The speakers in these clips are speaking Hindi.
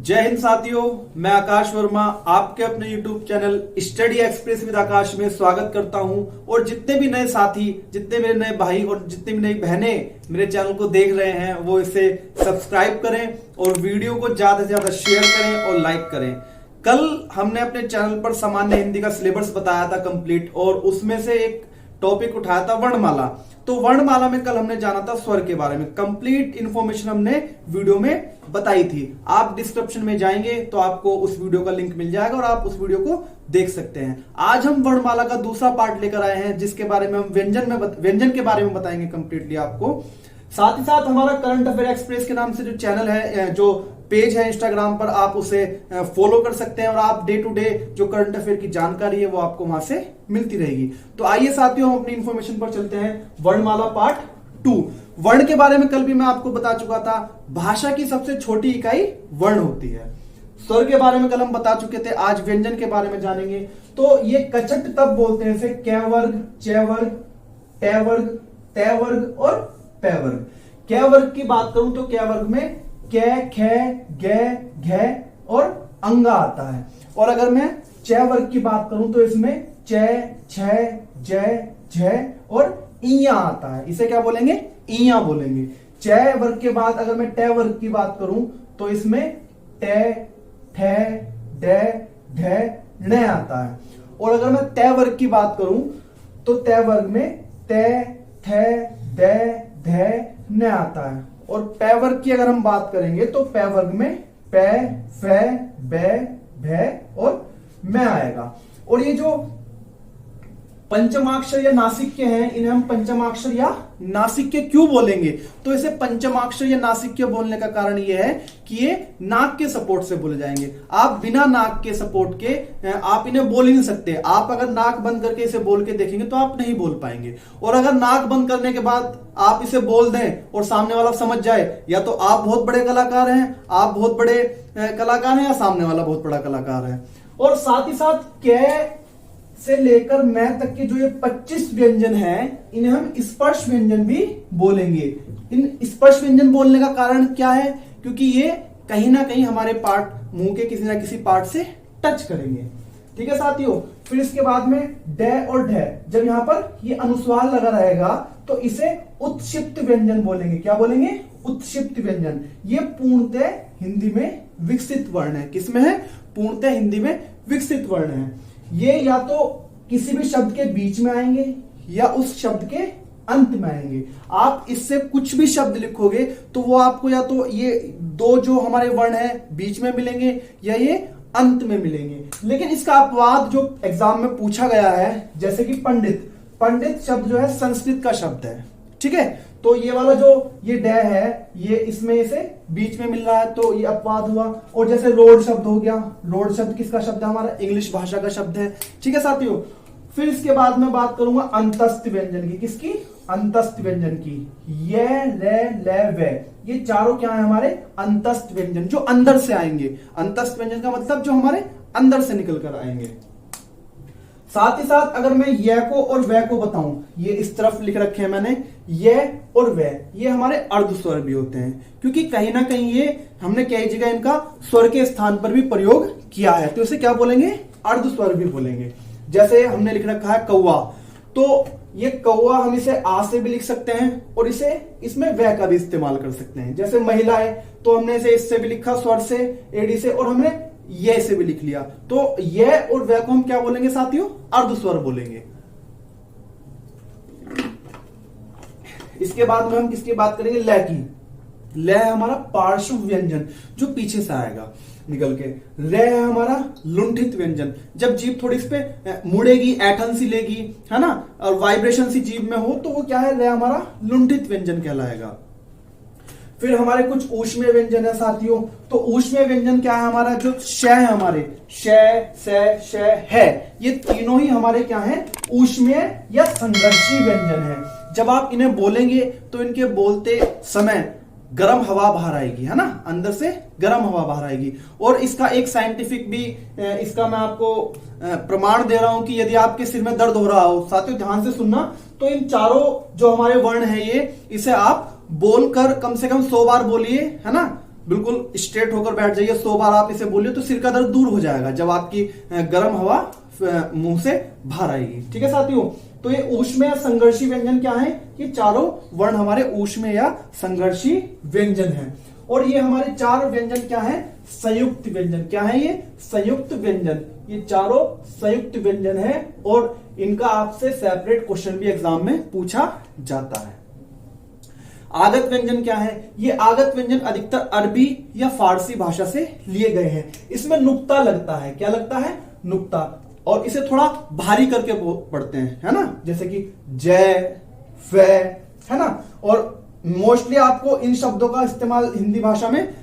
जय हिंद साथियों, मैं आकाश वर्मा आपके अपने YouTube channel study express with Aakash में स्वागत करता हूं। और जितने भी नए साथी, जितने मेरे नए भाई और जितने भी नई बहनें मेरे चैनल को देख रहे हैं वो इसे सब्सक्राइब करें और वीडियो को ज्यादा से ज्यादा शेयर करें और लाइक करें। कल हमने अपने चैनल पर सामान्य हिंदी का सिलेबस बताया था कंप्लीट, और उसमें से एक टॉपिक उठाया था वर्णमाला। तो वर्णमाला में कल हमने जाना था स्वर के बारे में। कंप्लीट इंफॉर्मेशन हमने वीडियो में बताई थी। आप डिस्क्रिप्शन में जाएंगे तो आपको उस वीडियो का लिंक मिल जाएगा और आप उस वीडियो को देख सकते हैं। आज हम वर्णमाला का दूसरा पार्ट लेकर आए हैं, जिसके बारे में हम व्यंजन के बारे में बताएंगे कंप्लीटली आपको। साथ ही साथ हमारा करंट अफेयर एक्सप्रेस के नाम से जो चैनल है, जो पेज है इंस्टाग्राम पर, आप उसे फॉलो कर सकते हैं और आप डे टू डे जो करंट अफेयर की जानकारी है वो आपको वहां से मिलती रहेगी। तो आइए साथियों, हम अपनी इंफॉर्मेशन पर चलते हैं। वर्णमाला पार्ट 2। वर्ण के बारे में कल भी मैं आपको बता चुका था। भाषा की सबसे छोटी इकाई वर्ण होती है। स्वर के बारे में कल हम बता चुके थे। आज व्यंजन के बारे में जानेंगे। तो ये कचट तब बोलते हैं, जैसे क वर्ग, च वर्ग, ट वर्ग, त वर्ग और प वर्ग। क वर्ग की बात करूं तो क वर्ग में क, ख, ग, घ और अंगा आता है। और अगर मैं च वर्ग की बात करूं तो इसमें च, छ, ज, झ और इया आता है। इसे क्या बोलेंगे? इया बोलेंगे। च वर्ग के बाद अगर मैं ट वर्ग की बात करूं तो इसमें ट, ठ, ड, ढ, ण आता है। और अगर मैं त वर्ग की बात करूं तो त वर्ग में त, थ, द, ध, न आता है। और प वर्ग की अगर हम बात करेंगे तो प वर्ग में प, फ, ब, भ और म आएगा। और ये जो पंचमाक्षर या नासिक्य हैं, इन्हें हम पंचमाक्षर या नासिक्य क्यों बोलेंगे? तो इसे पंचमाक्षर या नासिक्य बोलने का कारण यह है कि ये नाक के सपोर्ट से बोले जाएंगे। आप बिना नाक के सपोर्ट के आप इन्हें बोल ही नहीं सकते। आप अगर नाक बंद करके इसे बोल के देखेंगे तो आप नहीं बोल पाएंगे। और अगर नाक बंद करने के बाद आप इसे बोल दें और सामने वाला समझ जाए, या तो आप बहुत बड़े कलाकार हैं, आप बहुत बड़े कलाकार हैं, या सामने वाला बहुत बड़ा कलाकार है। और साथ ही साथ क से लेकर मैं तक के जो ये 25 व्यंजन हैं, इन्हें हम स्पर्श व्यंजन भी बोलेंगे। इन स्पर्श व्यंजन बोलने का कारण क्या है? क्योंकि ये कहीं ना कहीं हमारे पार्ट, मुंह के किसी ना किसी पार्ट से टच करेंगे। ठीक है साथियों। फिर इसके बाद में ड और ढ, जब यहां पर ये अनुस्वार लगा रहेगा तो इसे उत्क्षिप्त व्यंजन बोलेंगे। क्या बोलेंगे? उत्क्षिप्त व्यंजन। ये पूर्णतः हिंदी में विकसित वर्ण है। किसमें है? पूर्णतः हिंदी में विकसित वर्ण है। ये या तो किसी भी शब्द के बीच में आएंगे या उस शब्द के अंत में आएंगे। आप इससे कुछ भी शब्द लिखोगे तो वो आपको या तो ये दो जो हमारे वर्ण है बीच में मिलेंगे या ये अंत में मिलेंगे। लेकिन इसका अपवाद जो एग्जाम में पूछा गया है, जैसे कि पंडित, पंडित शब्द जो है संस्कृत का शब्द है। ठीक है, तो ये वाला जो ये ड है, ये इसमें इसे बीच में मिल रहा है तो ये अपवाद हुआ। और जैसे रोड शब्द हो गया, रोड शब्द किसका शब्द है? हमारा इंग्लिश भाषा का शब्द है। ठीक है साथियों। फिर इसके बाद मैं बात करूंगा अंतस्थ व्यंजन की। किसकी? अंतस्थ व्यंजन की। य, र, ल, व, ये चारों क्या है? हमारे अंतस्थ व्यंजन, जो अंदर से आएंगे। अंतस्थ व्यंजन का मतलब जो हमारे अंदर से निकल कर आएंगे। साथ ही साथ अगर मैं य को और व को बताऊं, ये इस तरफ लिख रखे हैं मैंने, य और व, ये हमारे अर्ध स्वर भी होते हैं। क्योंकि कहीं ना कहीं ये हमने कई जगह इनका स्वर के स्थान पर भी प्रयोग किया है, तो इसे क्या बोलेंगे? अर्ध स्वर भी बोलेंगे। जैसे हमने लिख रखा है कौवा, तो ये कौवा हम इसे आ से भी लिख सकते हैं और इसे इसमें व का भी इस्तेमाल कर सकते हैं। जैसे महिला है तो हमने इसे इससे भी लिखा, स्वर से, एडी से, और हमने ये से भी लिख लिया। तो ये और व को हम क्या बोलेंगे साथियों? अर्ध स्वर बोलेंगे। इसके बाद में हम किसकी बात करेंगे? ल की। ल है हमारा पार्श्व व्यंजन, जो पीछे से आएगा निकल के। र है हमारा लुंठित व्यंजन, जब जीभ थोड़ी इस पे मुड़ेगी, ऐठन सी लेगी, है ना, और वाइब्रेशन सी जीभ में हो तो वो क्या है? र हमारा लुंठित व्यंजन कहलाएगा। फिर हमारे कुछ ऊष्मीय व्यंजन है साथियों। तो ऊष्मीय व्यंजन क्या है? हमारा जो श है, हमारे श, स, श, है, ये तीनों ही हमारे क्या है? ऊष्मीय या संघर्षी व्यंजन है। जब आप इन्हें बोलेंगे तो इनके बोलते समय गर्म हवा बाहर आएगी, है ना, अंदर से गर्म हवा बाहर आएगी। और इसका एक साइंटिफिक भी इसका मैं आपको प्रमाण दे रहा हूं कि यदि आपके सिर में दर्द हो रहा हो, साथियों ध्यान से सुनना, तो इन चारों जो हमारे वर्ण है ये, इसे आप बोलकर कम से कम 100 बार बोलिए, है ना, बिल्कुल स्ट्रेट होकर बैठ जाइए, 100 बार आप इसे बोलिए तो सिर का दर्द दूर हो जाएगा जब आपकी गर्म हवा मुंह से बाहर आएगी। ठीक है साथियों, तो ये ऊष्म या संघर्षी व्यंजन क्या है? ये चारों वर्ण हमारे ऊष्म या संघर्षी व्यंजन हैं। और ये हमारे 4 व्यंजन क्या है? संयुक्त व्यंजन। क्या है ये? संयुक्त व्यंजन। ये चारों संयुक्त व्यंजन है और इनका आपसे सेपरेट क्वेश्चन भी एग्जाम में पूछा जाता है। आगत व्यंजन क्या है? ये आगत व्यंजन अधिकतर अरबी या फारसी भाषा से लिए गए हैं। इसमें नुक्ता लगता है। क्या लगता है? नुक्ता। और इसे थोड़ा भारी करके पढ़ते हैं, है ना, जैसे कि जय, वे, है ना। और मोस्टली आपको इन शब्दों का इस्तेमाल हिंदी भाषा में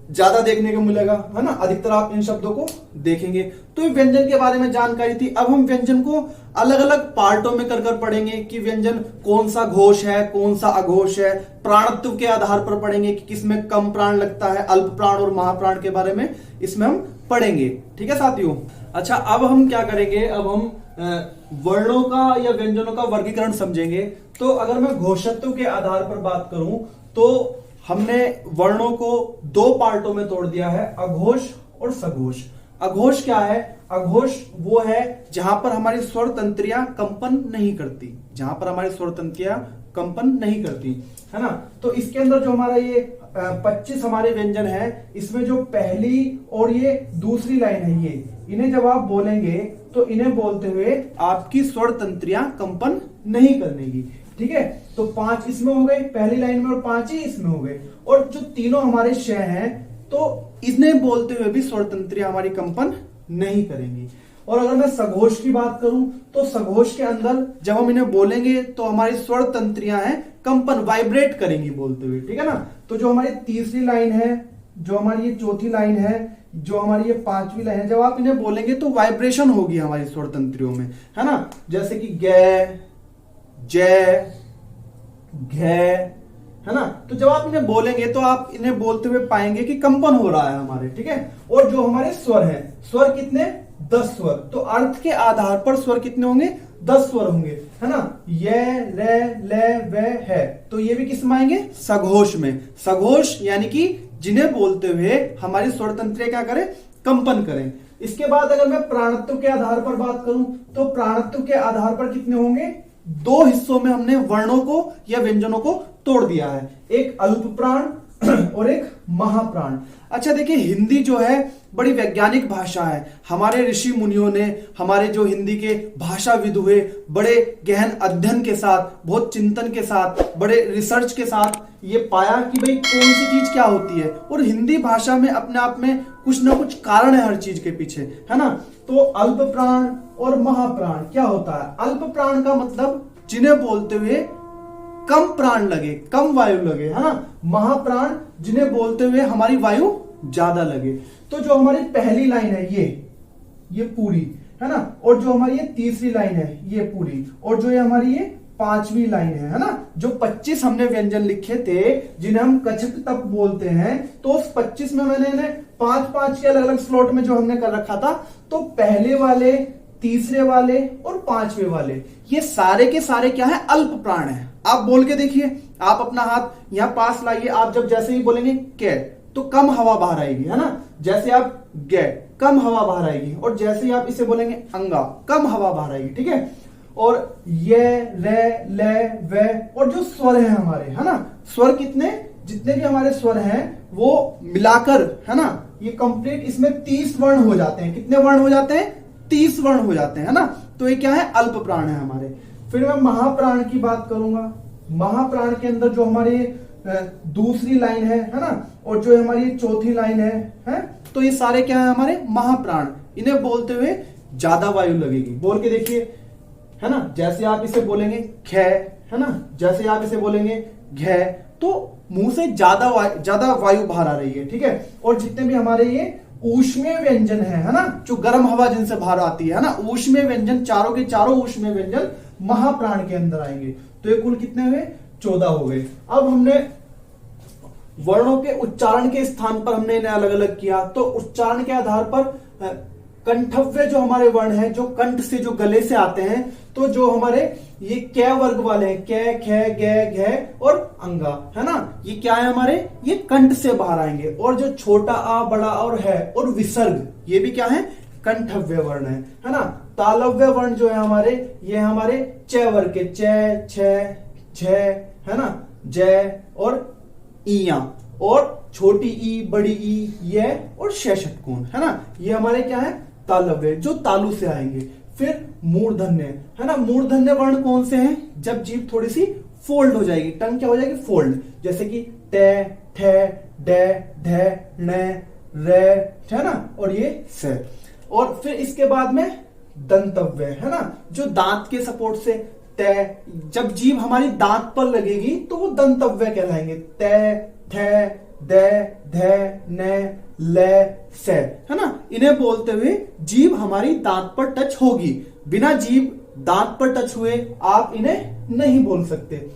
ज्यादा देखने को मिलेगा, है ना, अधिकतर आप इन शब्दों को देखेंगे। तो ये व्यंजन के बारे में जानकारी थी। अब हम व्यंजन को अलग अलग पार्टों में कर पढ़ेंगे कि व्यंजन कौन सा घोष है, कौन सा अघोष है। प्राणत्व के आधार पर पढ़ेंगे कि किसमें कम प्राण लगता है, अल्प प्राण और महाप्राण के बारे में इसमें हम पढ़ेंगे। ठीक है साथियों। अच्छा, अब हम क्या करेंगे? अब हम वर्णों का या व्यंजनों का वर्गीकरण समझेंगे। तो अगर मैं घोषत्व के आधार पर बात करूं तो हमने वर्णों को 2 पार्टों में तोड़ दिया है, अघोष और सघोष। अघोष क्या है? अघोष वो है जहां पर हमारी स्वर तंत्रियां कंपन नहीं करती, जहां पर हमारी स्वर तंत्रियां कंपन नहीं करती, है ना। तो इसके अंदर जो हमारा ये 25 हमारे व्यंजन है, इसमें जो पहली और ये दूसरी लाइन है, ये इन्हें जब आप बोलेंगे तो इन्हें बोलते हुए आपकी स्वर तंत्रियां कंपन नहीं करनेगी। ठीक है, तो 5 इसमें हो गए पहली लाइन में और 5 ही इसमें हो गए। और जो तीनों हमारे श हैं तो इन्हें बोलते हुए भी स्वर तंत्रियां हमारी कंपन नहीं करेंगी। और अगर मैं सघोष की बात करूं तो सघोष के अंदर जब हम इन्हें बोलेंगे तो हमारी स्वर तंत्रियां हैं कंपन, वाइब्रेट करेंगी बोलते हुए। ठीक है ना। तो जो हमारी तीसरी लाइन है, जो हमारी ये चौथी लाइन है, जो हमारी ये 5वीं लाइन है, जब आप इन्हें बोलेंगे तो वाइब्रेशन होगी हमारी स्वर तंत्रियों में, है ना। जैसे कि गे, जय, घे, है ना। तो जब आप इन्हें बोलेंगे तो आप इन्हें बोलते हुए पाएंगे कि कंपन हो रहा है हमारे। ठीक है। और जो हमारे स्वर हैं, स्वर कितने? 10 स्वर। तो अर्थ के आधार पर स्वर कितने होंगे? 10 स्वर होंगे, है ना। ये, रे, ले, वे, है। तो ये भी किस में आएंगे? सघोष में। सघोष यानी कि जिन्हें बोलते हुए हमारी स्वर तंत्रियां क्या करें? कंपन करें। इसके बाद अगर मैं प्राणत्व के आधार पर बात करूं तो प्राणत्व के आधार पर कितने होंगे? 2 हिस्सों में हमने वर्णों को या व्यंजनों को तोड़ दिया है, एक अल्प प्राण और एक महाप्राण। अच्छा देखिए, हिंदी जो है बड़ी वैज्ञानिक भाषा है। हमारे ऋषि मुनियों ने, हमारे जो हिंदी के भाषाविद हुए, बड़े गहन अध्ययन के साथ, बहुत चिंतन के साथ, बड़े रिसर्च के साथ ये पाया कि भाई कौन सी चीज क्या होती है। और हिंदी भाषा में अपने आप में कुछ ना कुछ कारण है हर चीज के पीछे, है ना। तो अल्प प्राण और महाप्राण क्या होता है? अल्प प्राण का मतलब जिन्हें बोलते हुए कम प्राण लगे, कम वायु लगे, है ना। महाप्राण जिन्हें बोलते हुए हमारी वायु ज्यादा लगे। तो जो हमारी पहली लाइन है ये पूरी, है ना। और जो हमारी ये तीसरी लाइन है ये पूरी, और जो ये हमारी ये 5वीं लाइन है ना। जो 25 हमने व्यंजन लिखे थे जिन्हें हम कछक तप बोलते हैं, तो उस 25 में मैंने इन्हें 5-5 के अलग अलग स्लॉट में जो हमने कर रखा था, तो पहले वाले, तीसरे वाले और 5वें वाले, ये सारे के सारे क्या है? अल्प प्राण है। आप बोल के देखिए, आप अपना हाथ यहां पास लाइए। आप जब जैसे ही बोलेंगे के तो कम हवा बाहर आएगी, है ना। जैसे आप गे, कम हवा बाहर आएगी। और जैसे ही आप इसे बोलेंगे अंगा, कम हवा बाहर आएगी। ठीक है। और ये, रे, ले, वे, और जो स्वर है हमारे, है ना, स्वर कितने, जितने भी हमारे स्वर हैं वो मिलाकर, है ना, ये कंप्लीट इसमें 30 वर्ण हो जाते हैं। कितने वर्ण हो जाते हैं? 30 वर्ण हो जाते हैं, है ना। तो ये क्या है? अल्प प्राण है हमारे। फिर मैं महाप्राण की बात करूंगा। महाप्राण के अंदर जो हमारी दूसरी लाइन है ना, और जो हमारी चौथी लाइन है, तो ये सारे क्या है? हमारे महाप्राण। इन्हें बोलते हुए ज्यादा वायु लगेगी। बोल के देखिए, है ना। जैसे आप इसे बोलेंगे खे, है ना, जैसे आप इसे बोलेंगे घे, तो मुंह से ज्यादा वायु बाहर आ रही है। ठीक है। और जितने भी हमारे ये ऊष्मीय व्यंजन है ना, जो गर्म हवा जिनसे बाहर आती है ना, ऊष्मीय व्यंजन, चारों के चारों ऊष्मीय व्यंजन महाप्राण के अंदर आएंगे। तो ये कुल कितने हुए? 14 हो गए। अब हमने वर्णों के उच्चारण के स्थान पर हमने इन्हें अलग अलग किया। तो उच्चारण के आधार पर कंठव्य जो हमारे वर्ण हैं, जो कंठ से, जो गले से आते हैं, तो जो हमारे ये कै वर्ग वाले हैं, कै, खे, गे, घे और अंगा, है ना, ये क्या है हमारे, ये कंठ से बाहर आएंगे। और जो छोटा आ, बड़ा और है और विसर्ग, ये भी क्या है, कंठव्य वर्ण है ना। तालव्य वर्ण जो है हमारे, ये हमारे च वर्ग के, च, छ, झ, है ना, जय और ईया, और छोटी ई, बड़ी ई, ये और षटकोण, है ना, ये हमारे क्या है, तालव्य, जो तालु से आएंगे। फिर मूर्धन्य, है ना, मूर्धन्य वर्ण कौन से हैं, जब जीभ थोड़ी सी फोल्ड हो जाएगी, टंग क्या हो जाएगी, फोल्ड, जैसे कि टे, ठे, डे, ढे, ने, रे, है ना, और ये से। और फिर इसके बाद में दंतव्य, है ना, जो दांत के सपोर्ट से, ते, जब जीभ हमारी दांत पर लगेगी तो वो दंतव्य कहलाएंगे, ते, थे, दे, धे, ने, ले, से, है ना। इन्हें बोलते हुए जीभ हमारी दांत पर टच होगी, बिना जीभ दांत पर टच हुए आप इन्हें नहीं बोल सकते।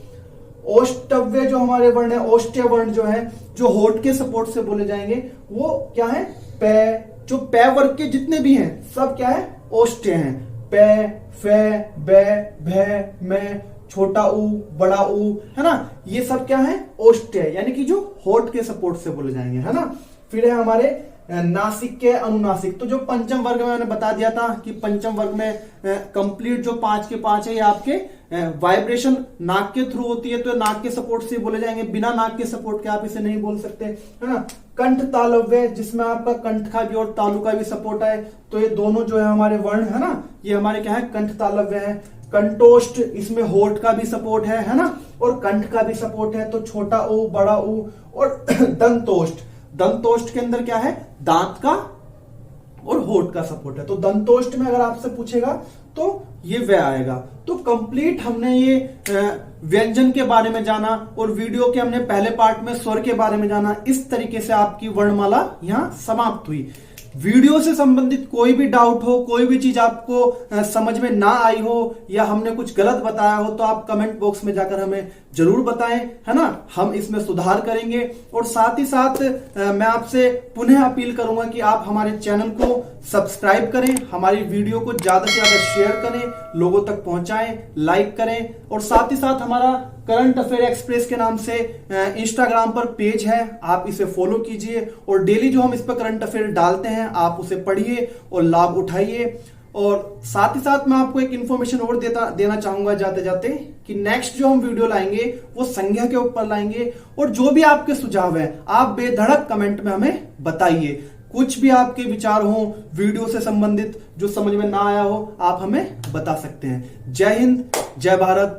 ओष्टव्य जो हमारे वर्ण है, ओष्ठ्य वर्ण जो है, जो होठ के सपोर्ट से बोले जाएंगे, वो क्या है, पे, जो पे वर्ग के जितने भी हैं सब क्या है, ओष्ठ्य हैं, पे, फे, बे, भे, में, छोटा ऊ, बड़ा ऊ, है ना, ये सब क्या है, ओष्ठ्य, यानी कि जो होठ के सपोर्ट से बोले जाएंगे, है ना। फिर है हमारे नासिक के अनुनासिक, तो जो पंचम वर्ग में मैंने बता दिया था कि पंचम वर्ग में कंप्लीट जो 5 के 5 है, ये आपके वाइब्रेशन नाक के थ्रू होती है, तो नाक के सपोर्ट से बोले जाएंगे, बिना नाक के सपोर्ट के आप इसे नहीं बोल सकते, है ना। कंठ तालव्य, जिसमें आपका कंठ का भी और तालु का भी सपोर्ट है, तो ये दोनों जो है हमारे वर्ण, है ना, ये हमारे क्या है, कंठ तालव्य है। कंठोष्ठ, इसमें होठ का भी सपोर्ट है ना, और कंठ का भी सपोर्ट है, तो छोटा ऊ, बड़ा ऊ। और दंतोष्ठ, दंतोष्ठ के अंदर क्या है, दांत का और होठ का सपोर्ट है, तो दंतोष्ठ में अगर आपसे पूछेगा तो ये वे आएगा। तो कंप्लीट हमने ये व्यंजन के बारे में जाना, और वीडियो के हमने पहले पार्ट में स्वर के बारे में जाना। इस तरीके से आपकी वर्णमाला यहां समाप्त हुई। वीडियो से संबंधित कोई भी डाउट हो, कोई भी चीज आपको समझ में ना आई हो, या हमने कुछ गलत बताया हो, तो आप कमेंट बॉक्स में जाकर हमें जरूर बताएं, है ना, हम इसमें सुधार करेंगे। और साथ ही साथ मैं आपसे पुनः अपील करूंगा कि आप हमारे चैनल को सब्सक्राइब करें, हमारी वीडियो को ज्यादा से ज्यादा शेयर करें, लोगों तक पहुंचाएं, लाइक करें। और साथ ही साथ हमारा करंट अफेयर एक्सप्रेस के नाम से इंस्टाग्राम पर पेज है, आप इसे फॉलो कीजिए, और डेली जो हम इस पर करंट अफेयर डालते हैं आप उसे पढ़िए और लाभ उठाइए। और साथ ही साथ मैं आपको एक इंफॉर्मेशन और देना चाहूंगा जाते जाते, कि नेक्स्ट जो हम वीडियो लाएंगे वो संज्ञा के ऊपर लाएंगे। और जो भी आपके सुझाव है आप बेधड़क कमेंट में हमें बताइए, कुछ भी आपके विचार हो वीडियो से संबंधित जो समझ में ना आया हो, आप हमें बता सकते हैं। जय हिंद, जय भारत।